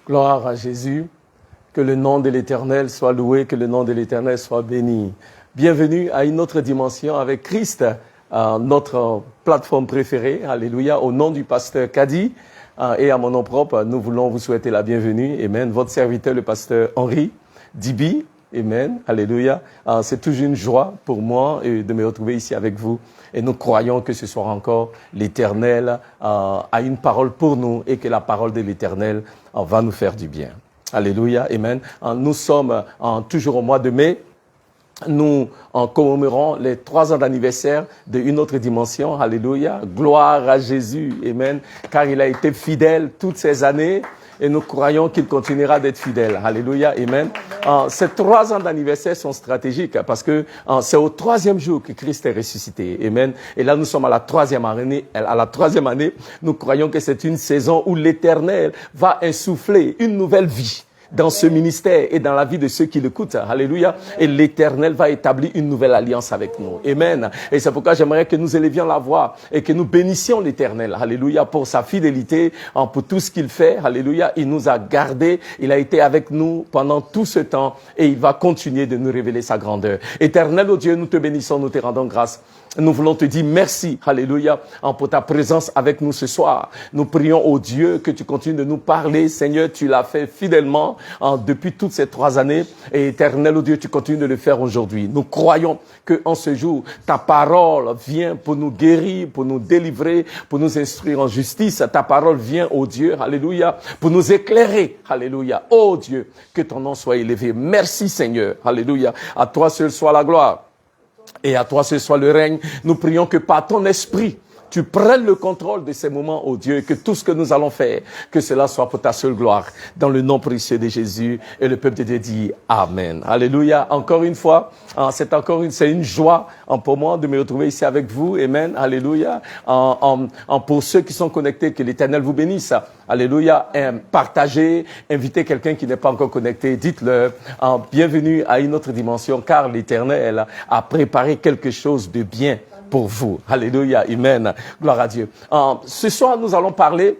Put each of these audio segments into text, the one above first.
Gloire à Jésus. Que le nom de l'Éternel soit loué, que le nom de l'Éternel soit béni. Bienvenue à une autre dimension avec Christ, notre plateforme préférée. Alléluia. Au nom du pasteur Kadi et à mon nom propre, nous voulons vous souhaiter la bienvenue. Amen. Votre serviteur, le pasteur Henri Dibi. Amen. Alléluia. C'est toujours une joie pour moi de me retrouver ici avec vous. Et nous croyons que ce soir encore, l'Éternel a une parole pour nous et que la parole de l'Éternel va nous faire du bien. Alléluia. Amen. Nous sommes toujours au mois de mai. Nous commémorons les 3 ans d'anniversaire d'une autre dimension. Alléluia. Gloire à Jésus. Amen. Car il a été fidèle toutes ces années. Et nous croyons qu'il continuera d'être fidèle. Alléluia. Amen. Ces 3 ans d'anniversaire sont stratégiques parce que c'est au 3e jour que Christ est ressuscité. Amen. Et là, nous sommes à la 3e année. À la 3e année, nous croyons que c'est une saison où l'Éternel va insuffler une nouvelle vie dans ce ministère et dans la vie de ceux qui l'écoutent. Alléluia. Et l'Éternel va établir une nouvelle alliance avec nous. Amen. Et c'est pourquoi j'aimerais que nous élevions la voix et que nous bénissions l'Éternel. Alléluia. Pour sa fidélité, pour tout ce qu'il fait. Alléluia. Il nous a gardés. Il a été avec nous pendant tout ce temps et il va continuer de nous révéler sa grandeur. Éternel, oh Dieu, nous te bénissons, nous te rendons grâce. Nous voulons te dire merci, alléluia, pour ta présence avec nous ce soir. Nous prions au Dieu que tu continues de nous parler. Seigneur, tu l'as fait fidèlement depuis toutes ces 3 années. Et éternel, oh Dieu, tu continues de le faire aujourd'hui. Nous croyons que en ce jour, ta parole vient pour nous guérir, pour nous délivrer, pour nous instruire en justice. Ta parole vient, oh Dieu, alléluia, pour nous éclairer, alléluia. Oh Dieu, que ton nom soit élevé. Merci Seigneur, alléluia. À toi seul soit la gloire. Et à toi ce soit le règne. Nous prions que par ton esprit, tu prennes le contrôle de ces moments, oh Dieu, et que tout ce que nous allons faire, que cela soit pour ta seule gloire. Dans le nom précieux de Jésus, et le peuple de Dieu dit Amen. Alléluia. Encore une fois, c'est une joie pour moi de me retrouver ici avec vous. Amen. Alléluia. Pour ceux qui sont connectés, que l'Éternel vous bénisse. Alléluia. Partagez, invitez quelqu'un qui n'est pas encore connecté, dites-le. Bienvenue à une autre dimension, car l'Éternel a préparé quelque chose de bien pour vous. Alléluia, amen. Gloire à Dieu. Ce soir, nous allons parler,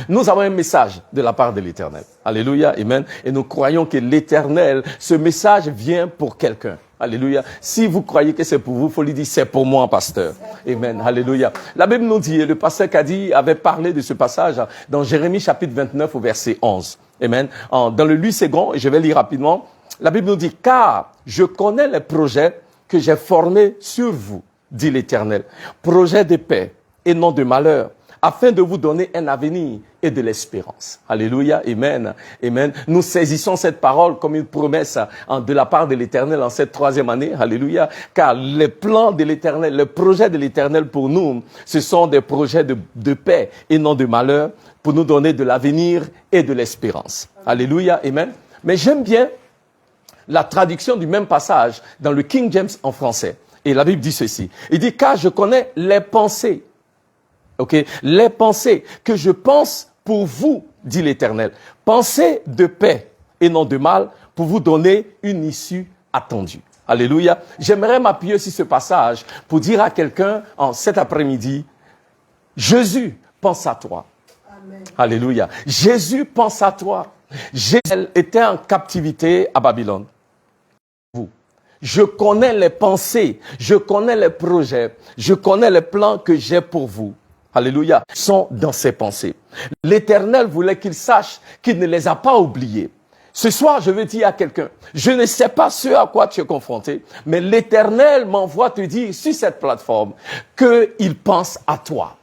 nous avons un message de la part de l'Éternel. Alléluia, amen. Et nous croyons que l'Éternel, ce message vient pour quelqu'un. Alléluia. Si vous croyez que c'est pour vous, il faut lui dire, c'est pour moi, pasteur. Amen. Alléluia. La Bible nous dit, le pasteur Kadi avait parlé de ce passage dans Jérémie chapitre 29 au verset 11. Amen. Dans le 8 secondes, et je vais lire rapidement, la Bible nous dit, car je connais les projets que j'ai formés sur vous, dit l'Éternel, projet de paix et non de malheur, afin de vous donner un avenir et de l'espérance. Alléluia, amen, amen. Nous saisissons cette parole comme une promesse de la part de l'Éternel en cette 3e année, alléluia, car les plans de l'Éternel, les projets de l'Éternel pour nous, ce sont des projets de paix et non de malheur, pour nous donner de l'avenir et de l'espérance. Alléluia, amen. Mais j'aime bien la traduction du même passage dans le King James en français. Et la Bible dit ceci. Il dit, car je connais les pensées. OK? Les pensées que je pense pour vous, dit l'Éternel. Pensées de paix et non de mal, pour vous donner une issue attendue. Alléluia. J'aimerais m'appuyer sur ce passage pour dire à quelqu'un en cet après-midi, Jésus pense à toi. Amen. Alléluia. Jésus pense à toi. Jésus était en captivité à Babylone. Je connais les pensées, je connais les projets, je connais les plans que j'ai pour vous. Alléluia. Sont dans ses pensées. L'Éternel voulait qu'il sache qu'il ne les a pas oubliés. Ce soir, je veux dire à quelqu'un, je ne sais pas ce à quoi tu es confronté, mais l'Éternel m'envoie te dire sur cette plateforme qu'il pense à toi,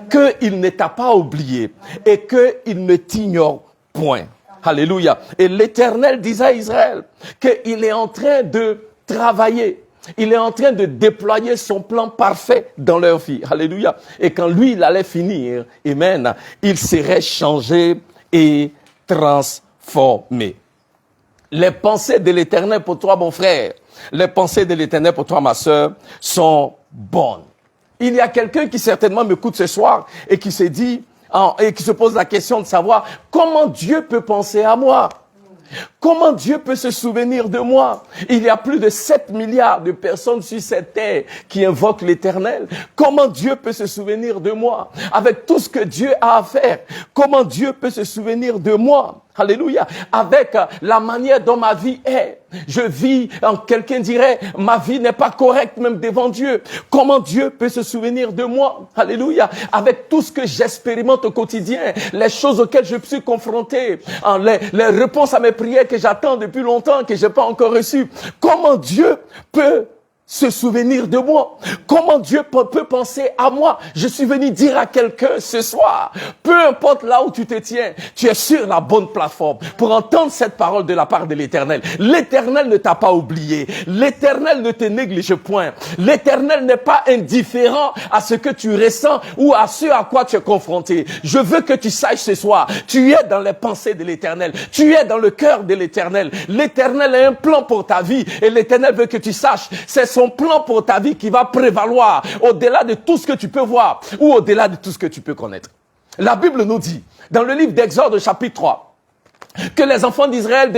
qu'il ne t'a pas oublié et qu'il ne t'ignore point. Alléluia. Et l'Éternel disait à Israël qu'il est en train de travailler. Il est en train de déployer son plan parfait dans leur vie. Alléluia. Et quand lui, il allait finir, amen, il serait changé et transformé. Les pensées de l'Éternel pour toi, mon frère, les pensées de l'Éternel pour toi, ma sœur, sont bonnes. Il y a quelqu'un qui certainement m'écoute ce soir et qui se dit, et qui se pose la question de savoir comment Dieu peut penser à moi. Comment Dieu peut se souvenir de moi? Il y a plus de 7 milliards de personnes sur cette terre qui invoquent l'Éternel. Comment Dieu peut se souvenir de moi? Avec tout ce que Dieu a à faire, comment Dieu peut se souvenir de moi? Alléluia. Avec la manière dont ma vie est. Je vis, quelqu'un dirait, ma vie n'est pas correcte même devant Dieu. Comment Dieu peut se souvenir de moi? Alléluia. Avec tout ce que j'expérimente au quotidien, les choses auxquelles je suis confronté, les réponses à mes prières que j'attends depuis longtemps, que j'ai pas encore reçues. Comment Dieu peut se souvenir de moi? Comment Dieu peut penser à moi? Je suis venu dire à quelqu'un ce soir, peu importe là où tu te tiens, tu es sur la bonne plateforme pour entendre cette parole de la part de l'Éternel. L'Éternel ne t'a pas oublié. L'Éternel ne te néglige point. L'Éternel n'est pas indifférent à ce que tu ressens ou à ce à quoi tu es confronté. Je veux que tu saches ce soir, tu es dans les pensées de l'Éternel. Tu es dans le cœur de l'Éternel. L'Éternel a un plan pour ta vie et l'Éternel veut que tu saches, c'est son plan pour ta vie qui va prévaloir au-delà de tout ce que tu peux voir ou au-delà de tout ce que tu peux connaître. La Bible nous dit, dans le livre d'Exode chapitre 3, que les enfants d'Israël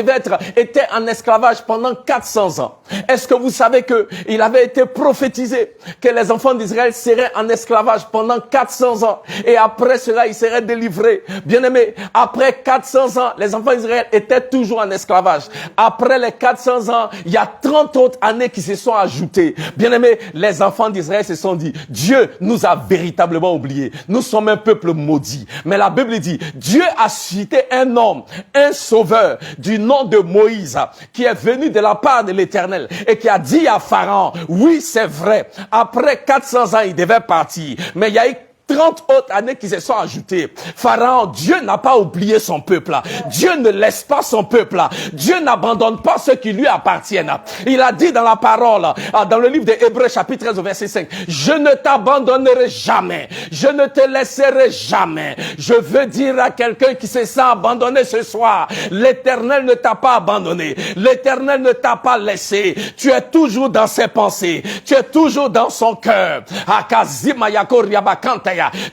étaient en esclavage pendant 400 ans. Est-ce que vous savez que il avait été prophétisé que les enfants d'Israël seraient en esclavage pendant 400 ans et après cela ils seraient délivrés? Bien aimé, après 400 ans, les enfants d'Israël étaient toujours en esclavage. Après les 400 ans, il y a 30 autres années qui se sont ajoutées. Bien aimé, les enfants d'Israël se sont dit, Dieu nous a véritablement oubliés. Nous sommes un peuple maudit. Mais la Bible dit, Dieu a suscité un homme, un sauveur du nom de Moïse qui est venu de la part de l'Éternel et qui a dit à Pharaon, oui c'est vrai, après 400 ans il devait partir, mais il y a eu 30 autres années qui se sont ajoutées. Pharaon, Dieu n'a pas oublié son peuple. Dieu ne laisse pas son peuple. Dieu n'abandonne pas ceux qui lui appartiennent. Il a dit dans la parole, dans le livre de Hébreux chapitre 13 verset 5, je ne t'abandonnerai jamais. Je ne te laisserai jamais. Je veux dire à quelqu'un qui se sent abandonné ce soir, l'Éternel ne t'a pas abandonné. L'Éternel ne t'a pas laissé. Tu es toujours dans ses pensées. Tu es toujours dans son cœur.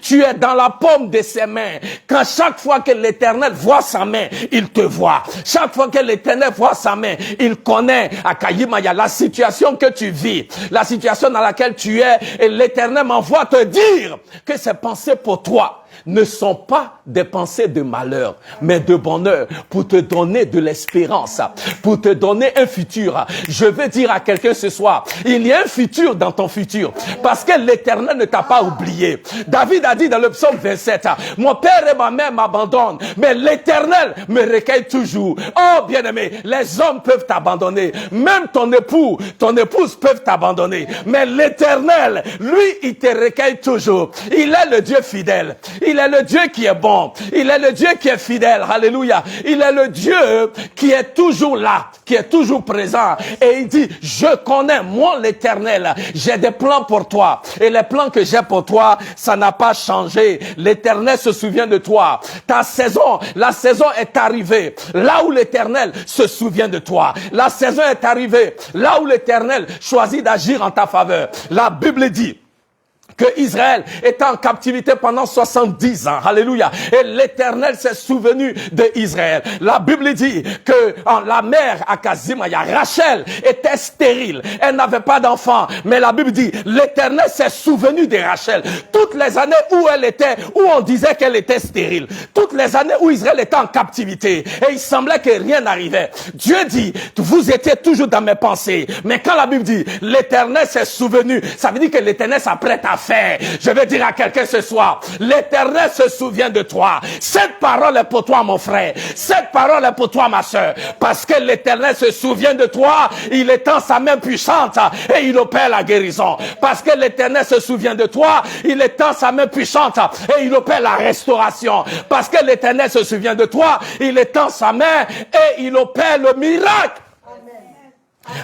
Tu es dans la paume de ses mains. Quand chaque fois que l'Éternel voit sa main, il te voit. Chaque fois que l'Éternel voit sa main, il connaît Akayimaya, la situation que tu vis, la situation dans laquelle tu es, et l'Éternel m'envoie te dire que ses pensées pour toi ne sont pas des pensées de malheur, mais de bonheur, pour te donner de l'espérance, pour te donner un futur. Je veux dire à quelqu'un ce soir, il y a un futur dans ton futur, parce que l'Éternel ne t'a pas oublié. David a dit dans le psaume 27, mon père et ma mère m'abandonnent, mais l'Éternel me recueille toujours. Oh bien-aimé, les hommes peuvent t'abandonner, même ton époux, ton épouse peuvent t'abandonner, mais l'Éternel, lui, il te recueille toujours. Il est le Dieu fidèle. Il est le Dieu qui est bon. Il est le Dieu qui est fidèle. Alléluia. Il est le Dieu qui est toujours là, qui est toujours présent. Et il dit, je connais, moi l'Éternel, j'ai des plans pour toi. Et les plans que j'ai pour toi, ça n'a pas changé. L'Éternel se souvient de toi. Ta saison, la saison est arrivée. Là où l'Éternel se souvient de toi. La saison est arrivée. Là où l'Éternel choisit d'agir en ta faveur. La Bible dit que Israël était en captivité pendant 70 ans. Alléluia. Et l'Éternel s'est souvenu de Israël. La Bible dit que la mère Akazimaya, Rachel, était stérile. Elle n'avait pas d'enfant. Mais la Bible dit, l'Éternel s'est souvenu de Rachel. Toutes les années où elle était, où on disait qu'elle était stérile. Toutes les années où Israël était en captivité. Et il semblait que rien n'arrivait. Dieu dit, vous étiez toujours dans mes pensées. Mais quand la Bible dit, l'Éternel s'est souvenu, ça veut dire que l'Éternel s'apprête à faire. Je vais dire à quelqu'un ce soir, l'Éternel se souvient de toi. Cette parole est pour toi, mon frère. Cette parole est pour toi, ma soeur. Parce que l'Éternel se souvient de toi, il étend sa main puissante et il opère la guérison. Parce que l'Éternel se souvient de toi, il étend sa main puissante et il opère la restauration. Parce que l'Éternel se souvient de toi, il étend sa main et il opère le miracle.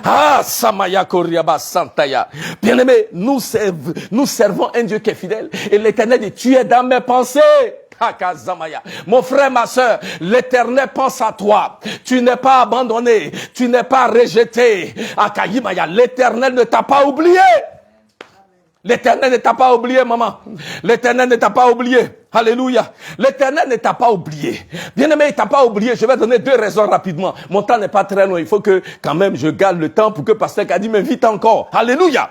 Ah, Samaya Koriaba Santaya. Bien-aimé, nous servons un Dieu qui est fidèle. Et l'Éternel dit, tu es dans mes pensées. Mon frère, ma soeur, l'Éternel pense à toi. Tu n'es pas abandonné. Tu n'es pas rejeté. L'Éternel ne t'a pas oublié. L'Éternel ne t'a pas oublié, maman. L'Éternel ne t'a pas oublié. Alléluia. L'Éternel ne t'a pas oublié. Bien-aimé, il t'a pas oublié. Je vais donner 2 raisons rapidement. Mon temps n'est pas très long. Il faut que, quand même, je garde le temps pour que Pasteur Kadi m'invite encore. Alléluia.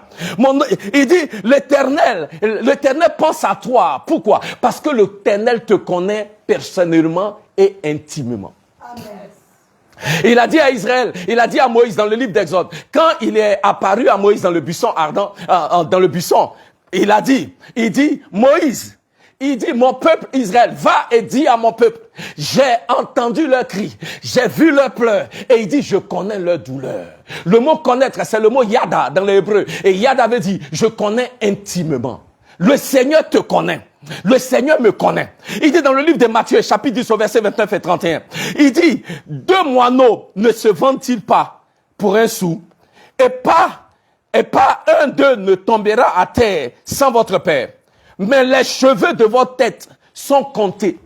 Il dit, l'Éternel pense à toi. Pourquoi? Parce que l'Éternel te connaît personnellement et intimement. Amen. Il a dit à Israël, il a dit à Moïse dans le livre d'Exode, quand il est apparu à Moïse dans le buisson ardent, dans le buisson, il dit, Moïse, il dit, mon peuple Israël, va et dis à mon peuple, j'ai entendu leur cri, j'ai vu leurs pleurs, et il dit, je connais leur douleur. Le mot connaître, c'est le mot yada dans l'hébreu, et yada veut dire, je connais intimement. Le Seigneur te connaît. Le Seigneur me connaît. Il dit dans le livre de Matthieu, chapitre 10, au verset 29 et 31, il dit, 2 moineaux ne se vendent-ils pas pour 1 sou, et pas un d'eux ne tombera à terre sans votre Père. Mais les cheveux de votre tête sont comptés.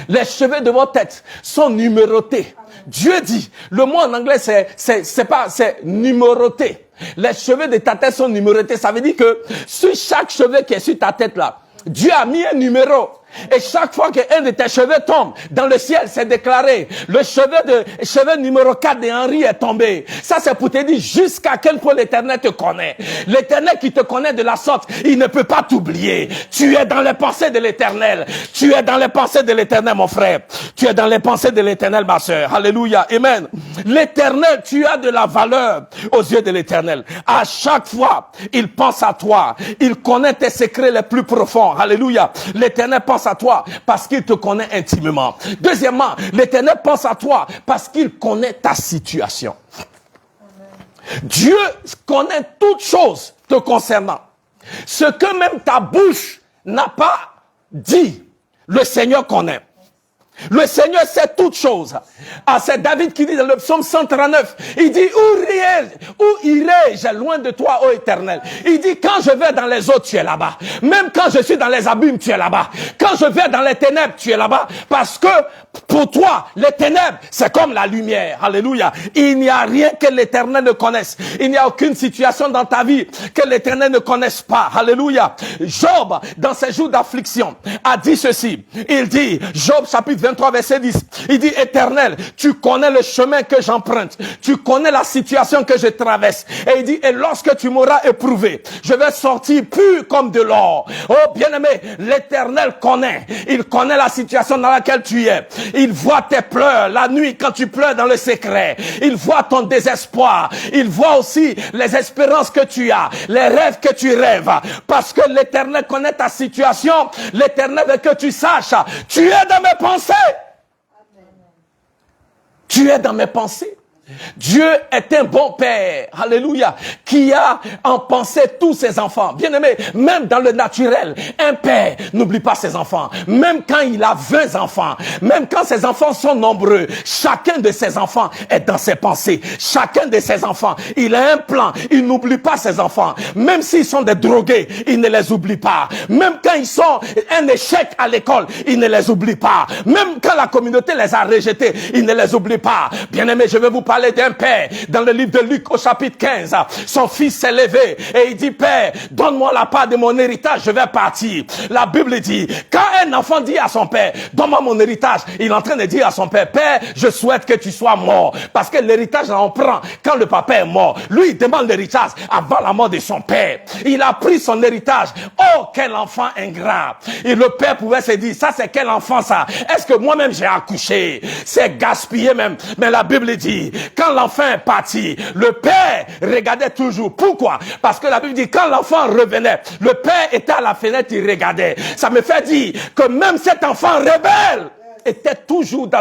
Les cheveux de votre tête sont numérotés. Dieu dit, le mot en anglais c'est numéroté. Les cheveux de ta tête sont numérotés. Ça veut dire que sur chaque cheveu qui est sur ta tête là, Dieu a mis un numéro. Et chaque fois qu'un de tes cheveux tombe, dans le ciel, c'est déclaré. Le cheveu numéro 4 de Henri est tombé. Ça, c'est pour te dire jusqu'à quel point l'Éternel te connaît. L'Éternel qui te connaît de la sorte, il ne peut pas t'oublier. Tu es dans les pensées de l'Éternel. Tu es dans les pensées de l'Éternel, mon frère. Tu es dans les pensées de l'Éternel, ma sœur. Alléluia. Amen. L'Éternel, tu as de la valeur aux yeux de l'Éternel. À chaque fois, il pense à toi. Il connaît tes secrets les plus profonds. Alléluia. L'Éternel pense à toi parce qu'il te connaît intimement. Deuxièmement, l'Éternel pense à toi parce qu'il connaît ta situation. Amen. Dieu connaît toutes choses te concernant. Ce que même ta bouche n'a pas dit, le Seigneur connaît. Le Seigneur sait toutes choses. Ah, c'est David qui dit dans le psaume 139, il dit, où irai-je loin de toi, ô Éternel? Il dit, quand je vais dans les eaux, tu es là-bas. Même quand je suis dans les abîmes, tu es là-bas. Quand je vais dans les ténèbres, tu es là-bas. Parce que pour toi, les ténèbres, c'est comme la lumière. Alléluia. Il n'y a rien que l'Éternel ne connaisse. Il n'y a aucune situation dans ta vie que l'Éternel ne connaisse pas. Alléluia. Job, dans ses jours d'affliction, a dit ceci. Il dit, Job chapitre 23, verset 10, il dit, Éternel, tu connais le chemin que j'emprunte, tu connais la situation que je traverse. Et il dit, et lorsque tu m'auras éprouvé, je vais sortir pur comme de l'or. Oh bien-aimé, l'Éternel connaît, il connaît la situation dans laquelle tu es. Il voit tes pleurs la nuit quand tu pleures dans le secret. Il voit ton désespoir. Il voit aussi les espérances que tu as, les rêves que tu rêves. Parce que l'Éternel connaît ta situation, l'Éternel veut que tu saches, tu es dans mes pensées. Tu es dans mes pensées. Dieu est un bon père, alléluia, qui a en pensée tous ses enfants. Bien-aimé, même dans le naturel, un père n'oublie pas ses enfants. Même quand il a 20 enfants, même quand ses enfants sont nombreux, chacun de ses enfants est dans ses pensées. Chacun de ses enfants, il a un plan, il n'oublie pas ses enfants. Même s'ils sont des drogués, il ne les oublie pas. Même quand ils sont un échec à l'école, il ne les oublie pas. Même quand la communauté les a rejetés, il ne les oublie pas. Bien-aimé, je vais vous parler d'un père dans le livre de Luc au chapitre 15. Son fils s'est levé et il dit, Père, donne-moi la part de mon héritage, je vais partir. La Bible dit, quand un enfant dit à son père, donne-moi mon héritage, il est en train de dire à son père, Père, je souhaite que tu sois mort. Parce que l'héritage, on prend quand le papa est mort. Lui, il demande l'héritage avant la mort de son père. Il a pris son héritage. Oh, quel enfant ingrat. Et le père pouvait se dire, ça c'est quel enfant ça? Est-ce que moi-même j'ai accouché? C'est gaspillé même. Mais la Bible dit, quand l'enfant est parti, le père regardait toujours. Pourquoi? Parce que la Bible dit, quand l'enfant revenait, le père était à la fenêtre, il regardait. Ça me fait dire que même cet enfant rebelle était toujours dans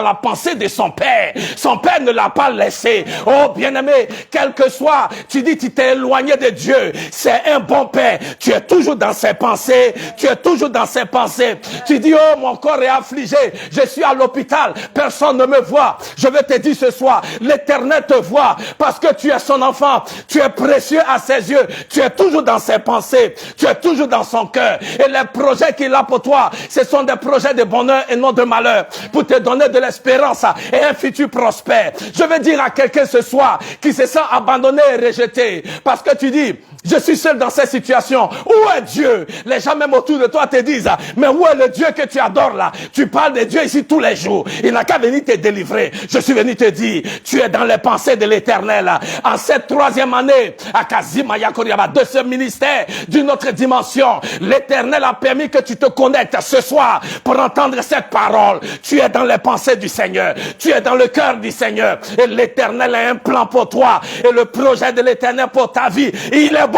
la pensée de son père. Son père ne l'a pas laissé. Oh, bien-aimé, quel que soit, tu dis, tu t'es éloigné de Dieu. C'est un bon père. Tu es toujours dans ses pensées. Tu es toujours dans ses pensées. Tu dis, oh, mon corps est affligé. Je suis à l'hôpital. Personne ne me voit. Je vais te dire ce soir, l'Éternel te voit parce que tu es son enfant. Tu es précieux à ses yeux. Tu es toujours dans ses pensées. Tu es toujours dans son cœur. Et les projets qu'il a pour toi, ce sont des projets de bonheur et non de malheur, pour te donner de l'espérance et un futur prospère. Je veux dire à quelqu'un ce soir qui se sent abandonné et rejeté, parce que tu dis, je suis seul dans cette situation. Où est Dieu? Les gens même autour de toi te disent, mais où est le Dieu que tu adores là? Tu parles de Dieu ici tous les jours. Il n'a qu'à venir te délivrer. Je suis venu te dire, tu es dans les pensées de l'Éternel. En cette troisième année, à Kazimaya Koryaba, de ce ministère d'une autre dimension, l'Éternel a permis que tu te connectes ce soir pour entendre cette parole. Tu es dans les pensées du Seigneur. Tu es dans le cœur du Seigneur. Et l'Éternel a un plan pour toi. Et le projet de l'Éternel pour ta vie, il est bon.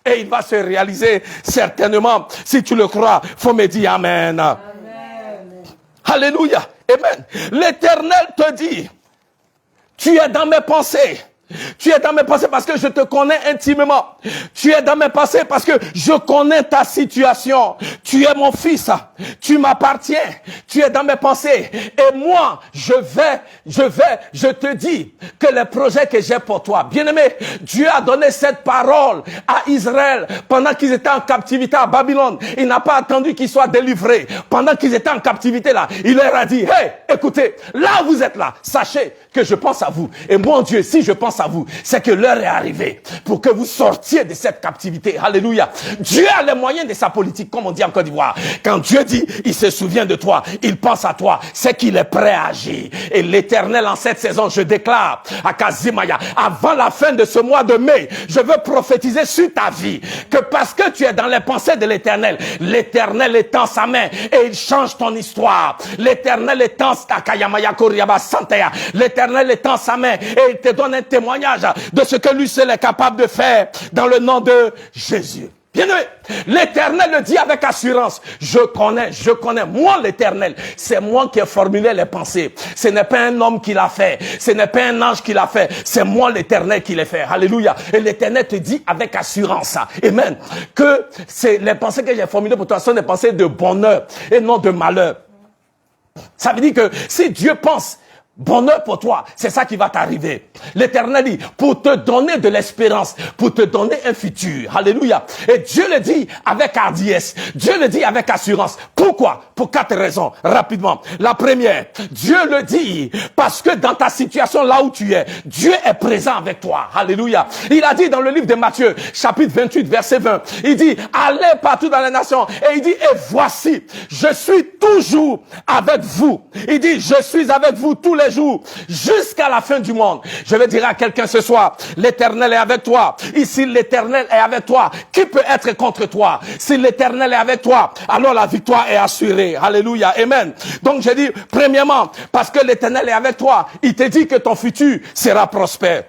Et il va se réaliser certainement. Si tu le crois, faut me dire Amen. Amen. Alléluia. Amen. L'Éternel te dit, tu es dans mes pensées. Tu es dans mes pensées parce que je te connais intimement. Tu es dans mes pensées parce que je connais ta situation. Tu es mon fils. Tu m'appartiens. Tu es dans mes pensées. Et moi, je te dis que les projets que j'ai pour toi, bien-aimé, Dieu a donné cette parole à Israël pendant qu'ils étaient en captivité à Babylone. Il n'a pas attendu qu'ils soient délivrés. Pendant qu'ils étaient en captivité là, il leur a dit, hey, écoutez, là où vous êtes là, sachez que je pense à vous. Et mon Dieu, si je pense à vous, c'est que l'heure est arrivée pour que vous sortiez de cette captivité. Alléluia. Dieu a les moyens de sa politique, comme on dit en Côte d'Ivoire. Quand Dieu dit, il se souvient de toi, il pense à toi, c'est qu'il est prêt à agir. Et l'Éternel, en cette saison, je déclare à Kazimaya, avant la fin de ce mois de mai, je veux prophétiser sur ta vie que parce que tu es dans les pensées de l'Éternel, l'Éternel étend sa main et il change ton histoire. L'Éternel étend l'Éternel étend sa main et il te donne un témoignage de ce que lui seul est capable de faire dans le nom de Jésus. Bien-aimé, l'Éternel le dit avec assurance. Je connais, moi l'Éternel, c'est moi qui ai formulé les pensées. Ce n'est pas un homme qui l'a fait, ce n'est pas un ange qui l'a fait, c'est moi l'Éternel qui l'a fait. Alléluia. Et l'Éternel te dit avec assurance, amen, que c'est les pensées que j'ai formulées pour toi sont des pensées de bonheur et non de malheur. Ça veut dire que si Dieu pense bonheur pour toi, c'est ça qui va t'arriver. L'Éternel dit, pour te donner de l'espérance, pour te donner un futur. Alléluia. Et Dieu le dit avec hardiesse. Dieu le dit avec assurance. Pourquoi? Pour 4 raisons, rapidement. La première, Dieu le dit parce que dans ta situation là où tu es, Dieu est présent avec toi. Alléluia. Il a dit dans le livre de Matthieu, chapitre 28, verset 20, il dit, allez partout dans les nations. Et il dit, et voici, je suis toujours avec vous. Il dit, je suis avec vous tous les jours, jusqu'à la fin du monde. Je vais dire à quelqu'un ce soir, l'Éternel est avec toi. Ici, l'Éternel est avec toi. Qui peut être contre toi? Si l'Éternel est avec toi, alors la victoire est assurée. Alléluia. Amen. Donc, j'ai dit, premièrement, parce que l'Éternel est avec toi, il te dit que ton futur sera prospère.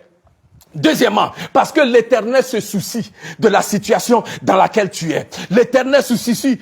Deuxièmement, parce que l'Éternel se soucie de la situation dans laquelle tu es. L'Éternel se soucie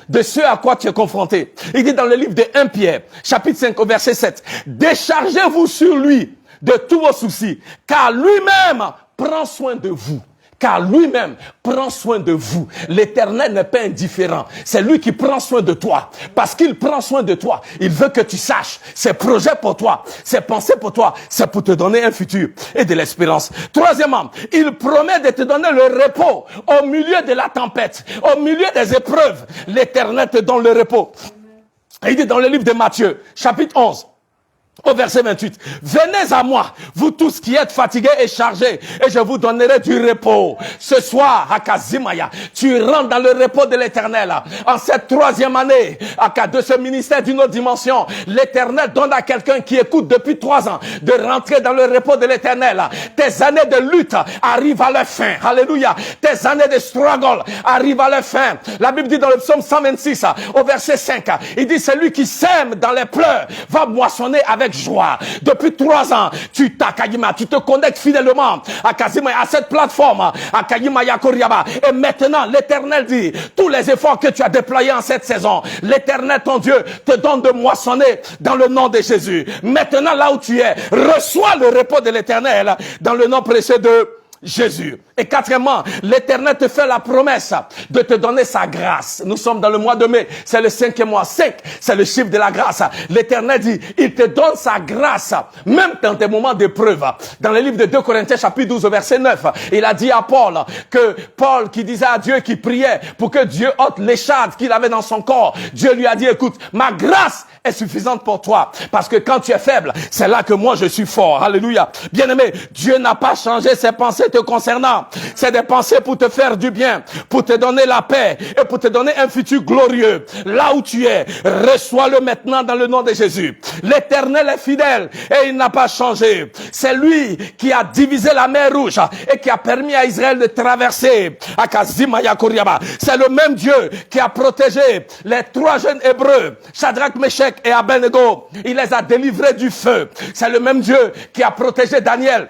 de ce à quoi tu es confronté. Il dit dans le livre de 1 Pierre, chapitre 5, au verset 7, déchargez-vous sur lui de tous vos soucis, car lui-même prend soin de vous. Car lui-même prend soin de vous. L'Éternel n'est pas indifférent. C'est lui qui prend soin de toi. Parce qu'il prend soin de toi, il veut que tu saches ses projets pour toi, ses pensées pour toi, c'est pour te donner un futur et de l'espérance. Troisièmement, il promet de te donner le repos au milieu de la tempête, au milieu des épreuves. L'Éternel te donne le repos. Et il dit dans le livre de Matthieu, chapitre 11, au verset 28, venez à moi, vous tous qui êtes fatigués et chargés, et je vous donnerai du repos. Ce soir, à Kazimaya, tu rentres dans le repos de l'Éternel. En cette troisième année, de ce ministère d'une autre dimension, l'Éternel donne à quelqu'un qui écoute depuis 3 ans de rentrer dans le repos de l'Éternel. Tes années de lutte arrivent à leur fin. Alléluia. Tes années de struggle arrivent à leur fin. La Bible dit dans le psaume 126, au verset 5, il dit, celui qui sème dans les pleurs va moissonner avec joie. Depuis 3 ans, tu te connectes fidèlement à Kazima, à cette plateforme, à Kayimaya Koryaba. Et maintenant, l'Éternel dit, tous les efforts que tu as déployés en cette saison, l'Éternel, ton Dieu, te donne de moissonner dans le nom de Jésus. Maintenant, là où tu es, reçois le repos de l'Éternel dans le nom précieux de Jésus. Et quatrièmement, l'Éternel te fait la promesse de te donner sa grâce. Nous sommes dans le mois de mai, c'est le 5e mois. 5, c'est le chiffre de la grâce. L'Éternel dit, il te donne sa grâce, même dans des moments d'épreuve. Dans le livre de 2 Corinthiens, chapitre 12, verset 9, il a dit à Paul, que Paul qui disait à Dieu, qui priait pour que Dieu ôte l'écharde qu'il avait dans son corps, Dieu lui a dit, écoute, ma grâce est suffisante pour toi. Parce que quand tu es faible, c'est là que moi je suis fort. Alléluia. Bien-aimé, Dieu n'a pas changé ses pensées te concernant. C'est des pensées pour te faire du bien, pour te donner la paix et pour te donner un futur glorieux. Là où tu es, reçois-le maintenant dans le nom de Jésus. L'Éternel est fidèle et il n'a pas changé. C'est lui qui a divisé la mer Rouge et qui a permis à Israël de traverser. C'est le même Dieu qui a protégé les 3 jeunes Hébreux, Shadrach, Meshach et Abednego. Il les a délivrés du feu. C'est le même Dieu qui a protégé Daniel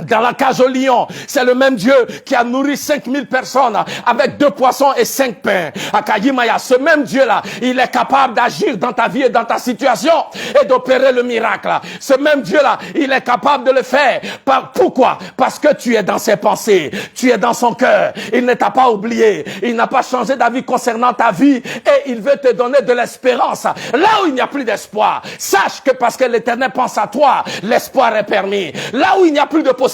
dans la cage au lion. C'est le même Dieu qui a nourri 5000 personnes avec 2 poissons et 5 pains. Akayimaya, ce même Dieu-là, il est capable d'agir dans ta vie et dans ta situation et d'opérer le miracle. Ce même Dieu-là, il est capable de le faire. Pourquoi? Parce que tu es dans ses pensées, tu es dans son cœur. Il ne t'a pas oublié. Il n'a pas changé d'avis concernant ta vie et il veut te donner de l'espérance. Là où il n'y a plus d'espoir, sache que parce que l'Éternel pense à toi, l'espoir est permis. Là où il n'y a plus de possibilité,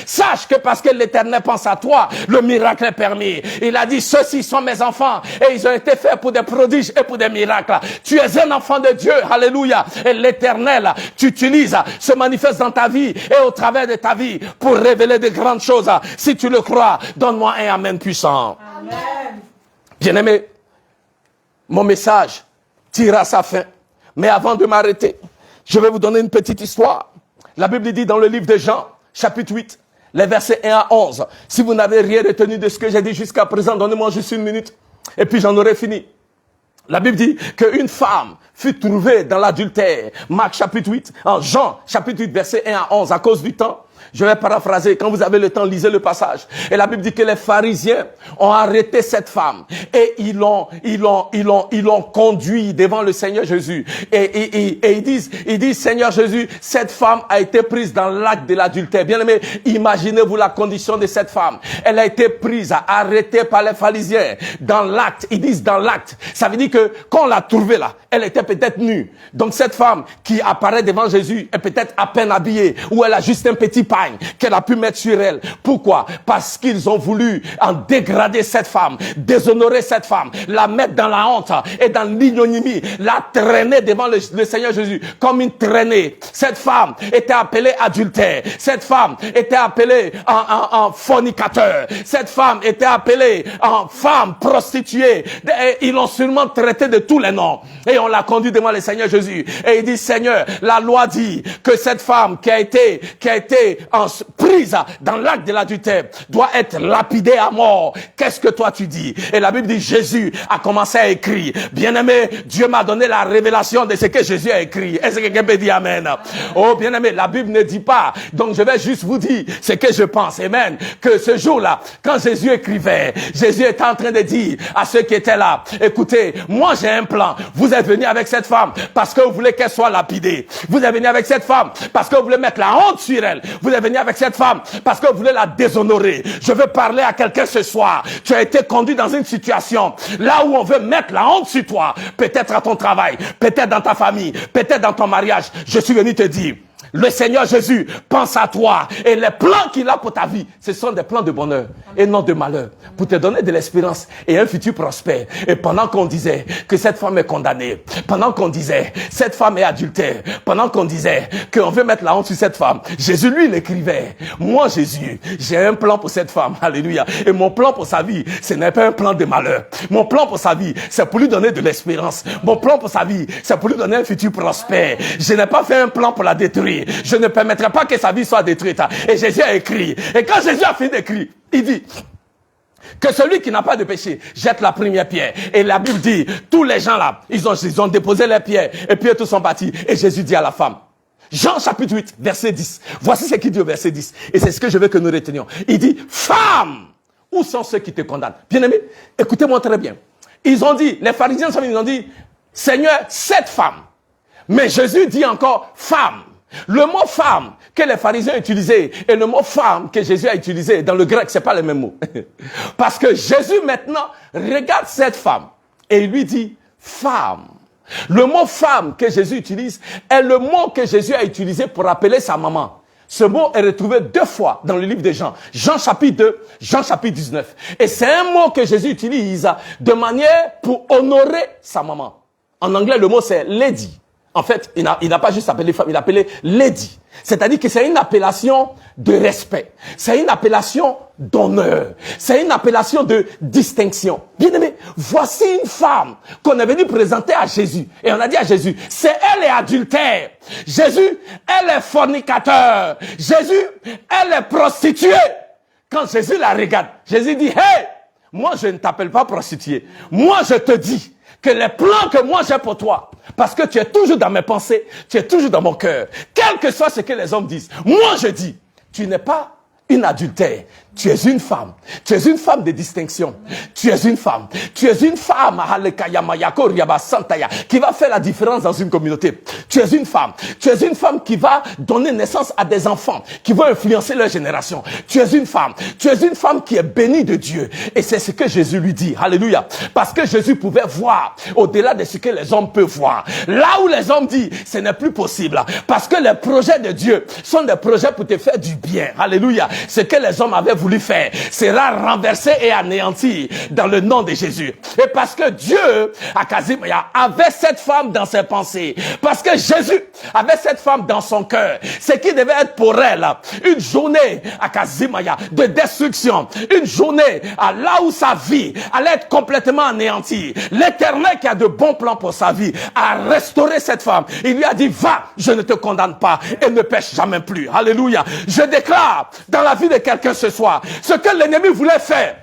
sache que parce que l'Éternel pense à toi, le miracle est permis. Il a dit, ceux-ci sont mes enfants et ils ont été faits pour des prodiges et pour des miracles. Tu es un enfant de Dieu, alléluia. Et l'Éternel, tu utilises, se manifeste dans ta vie et au travers de ta vie pour révéler de grandes choses. Si tu le crois, donne-moi un amen puissant. Amen. Bien-aimé, mon message tire à sa fin. Mais avant de m'arrêter, je vais vous donner une petite histoire. La Bible dit dans le livre de Jean, chapitre 8, les versets 1 à 11. Si vous n'avez rien retenu de ce que j'ai dit jusqu'à présent, donnez-moi juste 1 minute. Et puis j'en aurai fini. La Bible dit qu'une femme fut trouvée dans l'adultère. Marc chapitre 8, en Jean chapitre 8, versets 1 à 11. À cause du temps, je vais paraphraser. Quand vous avez le temps, lisez le passage. Et la Bible dit que les pharisiens ont arrêté cette femme. Et ils l'ont conduit devant le Seigneur Jésus. Et ils disent, Seigneur Jésus, cette femme a été prise dans l'acte de l'adultère. Bien aimé, imaginez-vous la condition de cette femme. Elle a été prise, arrêtée par les pharisiens. Dans l'acte, ils disent dans l'acte. Ça veut dire que quand on l'a trouvée là, elle était peut-être nue. Donc cette femme qui apparaît devant Jésus est peut-être à peine habillée. Ou elle a juste un petit pagne qu'elle a pu mettre sur elle. Pourquoi? Parce qu'ils ont voulu en dégrader cette femme, déshonorer cette femme, la mettre dans la honte et dans l'ignominie, la traîner devant le Seigneur Jésus comme une traînée. Cette femme était appelée adultère. Cette femme était appelée en fornicateur. Cette femme était appelée en femme prostituée. Et ils l'ont sûrement traité de tous les noms. Et on l'a conduit devant le Seigneur Jésus. Et il dit, Seigneur, la loi dit que cette femme qui a été prise dans l'acte de l'adultère doit être lapidée à mort. Qu'est-ce que toi tu dis? Et la Bible dit, Jésus a commencé à écrire. Bien-aimé, Dieu m'a donné la révélation de ce que Jésus a écrit. Est-ce que quelqu'un peut dire amen? Oh, bien-aimé, la Bible ne dit pas. Donc je vais juste vous dire ce que je pense. Amen. Que ce jour-là, quand Jésus écrivait, Jésus était en train de dire à ceux qui étaient là, écoutez, moi j'ai un plan. Vous êtes venus avec cette femme parce que vous voulez qu'elle soit lapidée. Vous êtes venus avec cette femme parce que vous voulez mettre la honte sur elle. Vous êtes venu avec cette femme parce que vous voulez la déshonorer. Je veux parler à quelqu'un ce soir. Tu as été conduit dans une situation là où on veut mettre la honte sur toi. Peut-être à ton travail, peut-être dans ta famille, peut-être dans ton mariage. Je suis venu te dire, le Seigneur Jésus pense à toi et les plans qu'il a pour ta vie, ce sont des plans de bonheur et non de malheur, pour te donner de l'espérance et un futur prospère. Et pendant qu'on disait que cette femme est condamnée, pendant qu'on disait cette femme est adultère, pendant qu'on disait qu'on veut mettre la honte sur cette femme, Jésus lui il écrivait, moi Jésus, j'ai un plan pour cette femme, alléluia, et mon plan pour sa vie, ce n'est pas un plan de malheur. Mon plan pour sa vie, c'est pour lui donner de l'espérance. Mon plan pour sa vie, c'est pour lui donner un futur prospère. Je n'ai pas fait un plan pour la détruire. Je ne permettrai pas que sa vie soit détruite. Et Jésus a écrit. Et quand Jésus a fini d'écrire, il dit que celui qui n'a pas de péché jette la première pierre. Et la Bible dit, tous les gens là, ils ont déposé les pierres. Et puis tous sont partis. Et Jésus dit à la femme, Jean chapitre 8, verset 10. Voici ce qu'il dit au verset 10. Et c'est ce que je veux que nous retenions. Il dit, femme, où sont ceux qui te condamnent? Bien-aimés, écoutez-moi très bien. Ils ont dit, les pharisiens ils ont dit, Seigneur, cette femme. Mais Jésus dit encore, femme. Le mot femme que les pharisiens utilisaient et le mot femme que Jésus a utilisé dans le grec, c'est pas les mêmes mots. Parce que Jésus maintenant regarde cette femme et il lui dit femme. Le mot femme que Jésus utilise est le mot que Jésus a utilisé pour appeler sa maman. Ce mot est retrouvé 2 fois dans le livre de Jean. Jean chapitre 2, Jean chapitre 19. Et c'est un mot que Jésus utilise de manière pour honorer sa maman. En anglais, le mot c'est lady. En fait, il n'a pas juste appelé femme, il a appelé lady. C'est-à-dire que c'est une appellation de respect. C'est une appellation d'honneur. C'est une appellation de distinction. Bien-aimé, voici une femme qu'on est venu présenter à Jésus. Et on a dit à Jésus, c'est elle est adultère. Jésus, elle est fornicateur. Jésus, elle est prostituée. Quand Jésus la regarde, Jésus dit, hey, moi je ne t'appelle pas prostituée. Moi je te dis que les plans que moi j'ai pour toi, parce que tu es toujours dans mes pensées, tu es toujours dans mon cœur, quel que soit ce que les hommes disent, moi je dis, tu n'es pas une adultère, tu es une femme de distinction, tu es une femme qui va faire la différence dans une communauté, tu es une femme qui va donner naissance à des enfants, qui vont influencer leur génération, tu es une femme qui est bénie de Dieu, et c'est ce que Jésus lui dit, alléluia, parce que Jésus pouvait voir au-delà de ce que les hommes peuvent voir, là où les hommes disent, ce n'est plus possible, parce que les projets de Dieu sont des projets pour te faire du bien, alléluia. Ce que les hommes avaient voulu faire sera renversé et anéanti dans le nom de Jésus. Et parce que Dieu, à Kazimaya, avait cette femme dans ses pensées, parce que Jésus avait cette femme dans son cœur, ce qui devait être pour elle une journée à Kazimaya de destruction, une journée là où sa vie allait être complètement anéantie. L'Éternel qui a de bons plans pour sa vie a restauré cette femme. Il lui a dit, va, je ne te condamne pas et ne pêche jamais plus. Alléluia. Je déclare dans la vie de quelqu'un ce soir, ce que l'ennemi voulait faire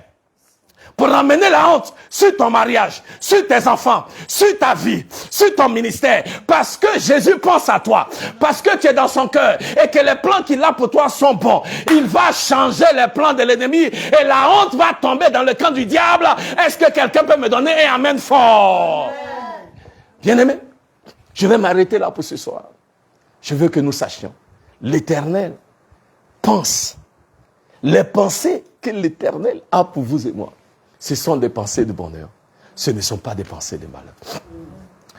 pour ramener la honte sur ton mariage, sur tes enfants, sur ta vie, sur ton ministère, parce que Jésus pense à toi, parce que tu es dans son cœur et que les plans qu'il a pour toi sont bons. Il va changer les plans de l'ennemi et la honte va tomber dans le camp du diable. Est-ce que quelqu'un peut me donner un amen fort? Bien-aimé, je vais m'arrêter là pour ce soir. Je veux que nous sachions, l'Éternel pense. Les pensées que l'Éternel a pour vous et moi, ce sont des pensées de bonheur. Ce ne sont pas des pensées de malheur.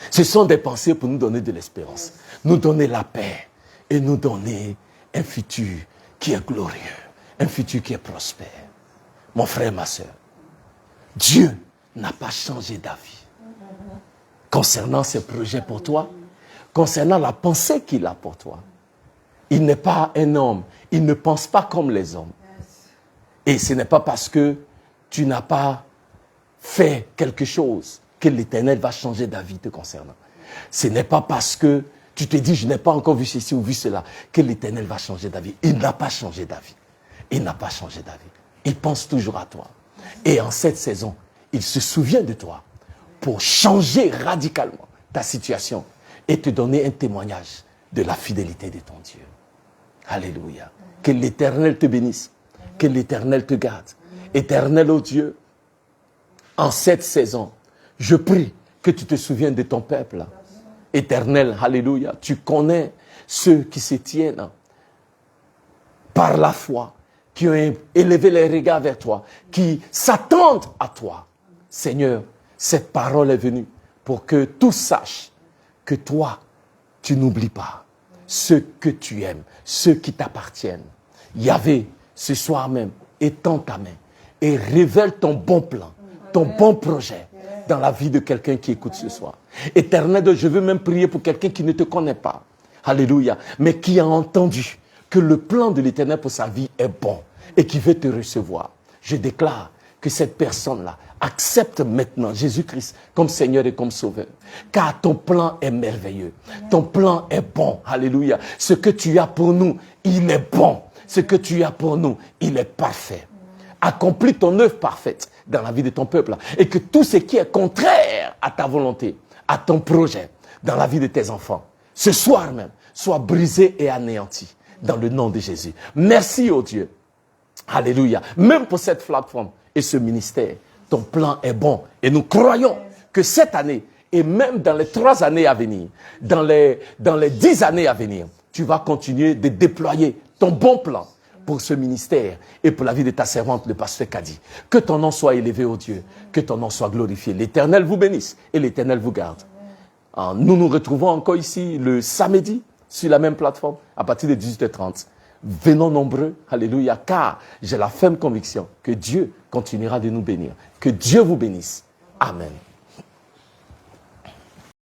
Ce sont des pensées pour nous donner de l'espérance, nous donner la paix et nous donner un futur qui est glorieux, un futur qui est prospère. Mon frère, ma soeur, Dieu n'a pas changé d'avis concernant ses projets pour toi, concernant la pensée qu'il a pour toi. Il n'est pas un homme, il ne pense pas comme les hommes. Et ce n'est pas parce que tu n'as pas fait quelque chose que l'Éternel va changer d'avis te concernant. Ce n'est pas parce que tu te dis, je n'ai pas encore vu ceci ou vu cela, que l'Éternel va changer d'avis. Il n'a pas changé d'avis. Il n'a pas changé d'avis. Il pense toujours à toi. Et en cette saison, il se souvient de toi pour changer radicalement ta situation et te donner un témoignage de la fidélité de ton Dieu. Alléluia. Que l'Éternel te bénisse. Que l'Éternel te garde. Éternel, ô Dieu, en cette saison, je prie que tu te souviennes de ton peuple. Éternel, alléluia, tu connais ceux qui se tiennent par la foi, qui ont élevé les regards vers toi, qui s'attendent à toi. Seigneur, cette parole est venue pour que tous sachent que toi, tu n'oublies pas ceux que tu aimes, ceux qui t'appartiennent. Yahvé, ce soir même, étends ta main et révèle ton bon plan, ton bon projet dans la vie de quelqu'un qui écoute ce soir. Éternel, je veux même prier pour quelqu'un qui ne te connaît pas. Alléluia. Mais qui a entendu que le plan de l'Éternel pour sa vie est bon et qui veut te recevoir. Je déclare que cette personne-là accepte maintenant Jésus-Christ comme Seigneur et comme Sauveur. Car ton plan est merveilleux. Ton plan est bon. Alléluia. Ce que tu as pour nous, il est bon. Ce que tu as pour nous, il est parfait. Accomplis ton œuvre parfaite dans la vie de ton peuple. Et que tout ce qui est contraire à ta volonté, à ton projet, dans la vie de tes enfants, ce soir même, soit brisé et anéanti dans le nom de Jésus. Merci au Dieu. Alléluia. Même pour cette plateforme et ce ministère, ton plan est bon. Et nous croyons que cette année, et même dans les 3 années à venir, dans les 10 années à venir, tu vas continuer de déployer ton bon plan pour ce ministère et pour la vie de ta servante, le pasteur Kadi. Que ton nom soit élevé, ô Dieu, que ton nom soit glorifié. L'Éternel vous bénisse et l'Éternel vous garde. Nous nous retrouvons encore ici le samedi sur la même plateforme à partir de 18h30. Venons nombreux, alléluia, car j'ai la ferme conviction que Dieu continuera de nous bénir. Que Dieu vous bénisse. Amen.